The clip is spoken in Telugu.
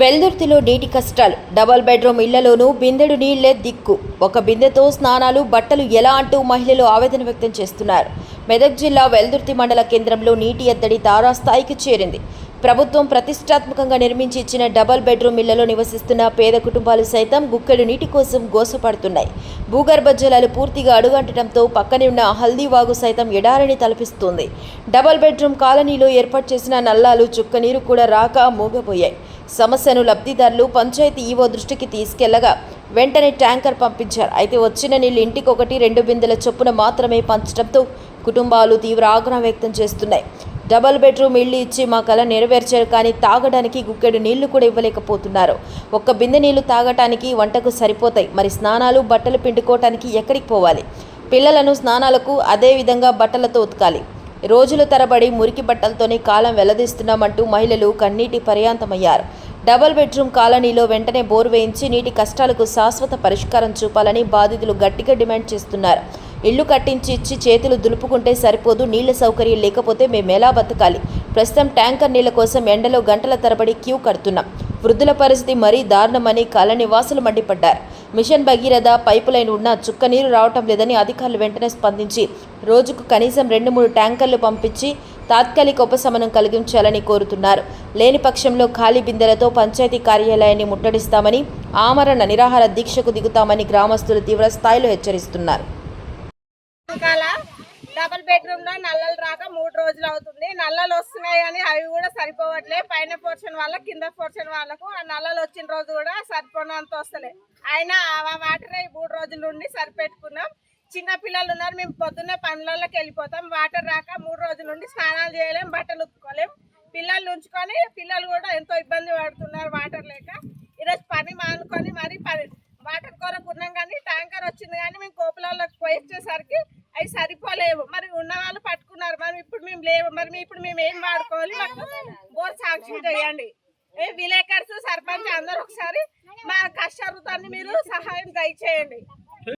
వెల్దుర్తిలో నీటి కష్టాలు. డబుల్ బెడ్రూమ్ ఇళ్లలోనూ బిందెడు నీళ్లే దిక్కు. ఒక బిందెతో స్నానాలు, బట్టలు ఎలా అంటూ మహిళలు ఆవేదన వ్యక్తం చేస్తున్నారు. మెదక్ జిల్లా వెల్దుర్తి మండల కేంద్రంలో నీటి ఎద్దడి తారాస్థాయికి చేరింది. ప్రభుత్వం ప్రతిష్టాత్మకంగా నిర్మించి ఇచ్చిన డబుల్ బెడ్రూమ్ ఇళ్లలో నివసిస్తున్న పేద కుటుంబాలు సైతం గుక్కెడు నీటి కోసం గోసపడుతున్నాయి. భూగర్భ జలాలు పూర్తిగా అడుగంటడంతో పక్కనే ఉన్న హల్దీవాగు సైతం ఎడారిని తలపిస్తోంది. డబుల్ బెడ్రూమ్ కాలనీలో ఏర్పాటు చేసిన నల్లాలు చుక్కనీరు కూడా రాక మూగపోయాయి. సమస్యను లబ్ధిదారులు పంచాయతీ ఈవో దృష్టికి తీసుకెళ్లగా వెంటనే ట్యాంకర్ పంపించారు. అయితే వచ్చిన నీళ్లు ఇంటికొకటి 2 బిందెల చొప్పున మాత్రమే పంచడంతో కుటుంబాలు తీవ్ర ఆగ్రహం వ్యక్తం చేస్తున్నాయి. డబుల్ బెడ్రూమ్ ఇళ్లు ఇచ్చి మా కల నెరవేర్చారు, కానీ తాగడానికి గుక్కెడు నీళ్లు కూడా ఇవ్వలేకపోతున్నారు. ఒక్క బిందె నీళ్లు తాగటానికి, వంటకు సరిపోతాయి. మరి స్నానాలు, బట్టలు పిండుకోవటానికి ఎక్కడికి పోవాలి? పిల్లలను స్నానాలకు, అదే విధంగా బట్టలతో ఉతకాలి. రోజుల తరబడి మురికి బట్టలతోనే కాలం వెల్లదీస్తున్నామంటూ మహిళలు కన్నీటి పర్యాంతమయ్యారు. డబుల్ బెడ్రూమ్ కాలనీలో వెంటనే బోరు వేయించి నీటి కష్టాలకు శాశ్వత పరిష్కారం చూపాలని బాధితులు గట్టిగా డిమాండ్ చేస్తున్నారు. ఇల్లు కట్టించి ఇచ్చి చేతులు దులుపుకుంటే సరిపోదు, నీళ్ల సౌకర్యం లేకపోతే మేమెలా బతకాలి? ప్రస్తుతం ట్యాంకర్ నీళ్ల కోసం ఎండలో గంటల తరబడి క్యూ కడుతున్నాం. వృద్ధుల పరిస్థితి మరీ దారుణమని కాలనీ వాసులు మండిపడ్డారు. మిషన్ భగీరథ పైపు లైన్ ఉన్నా చుక్క నీరు రావటం లేదని అధికారులు వెంటనే స్పందించి రోజుకు కనీసం 2-3 ట్యాంకర్లు పంపించి తాత్కాలిక ఉపశమనం కలిగించాలని కోరుతున్నారు. లేని పక్షంలో ఖాళీ బిందెలతో పంచాయతీ కార్యాలయాన్ని ముట్టడిస్తామని, ఆమరణ నిరాహార దీక్షకు దిగుతామని గ్రామస్తులు తీవ్ర స్థాయిలో హెచ్చరిస్తున్నారు. డబుల్ బెడ్రూమ్ లో నల్లలు రాక 3 రోజులు అవుతుంది. నల్లలు వస్తున్నాయి కానీ అవి కూడా సరిపోవట్లే. పైన పోర్షన్ వాళ్ళ, కింద పోర్షన్ వాళ్ళకు ఆ నల్లలు వచ్చిన రోజు కూడా సరిపోనంత వస్తలే. అయినా ఆ వాటరే 3 రోజుల నుండి సరిపెట్టుకున్నాం. చిన్న పిల్లలు ఉన్నారు, మేము పొద్దున్నే పనులకి వెళ్ళిపోతాం. వాటర్ రాక 3 రోజుల నుండి స్నానాలు చేయలేం, బట్టలు ఉతుక్కోలేం. పిల్లలు ఉంచుకొని పిల్లలు కూడా ఎంతో ఇబ్బంది పడుతున్నారు వాటర్ లేక. ఈరోజు పని మానుకొని మరి వాటర్ కొరకు ఉన్నాం, కానీ ట్యాంకర్ వచ్చింది కానీ మేము కోపులలోకి పోయించేసరికి అవి సరిపోలేవు. మరి ఉన్న వాళ్ళు పట్టుకున్నారు, మరి ఇప్పుడు మేము లేవు. మరి ఇప్పుడు మేము ఏం వాడుకోవాలి? మాకు బోర్ శాంక్షన్ చేయండి. విలేకర్స్, సర్పంచ్ అందరూ ఒకసారి మా కష్టాన్ని మీరు సహాయం దయచేయండి.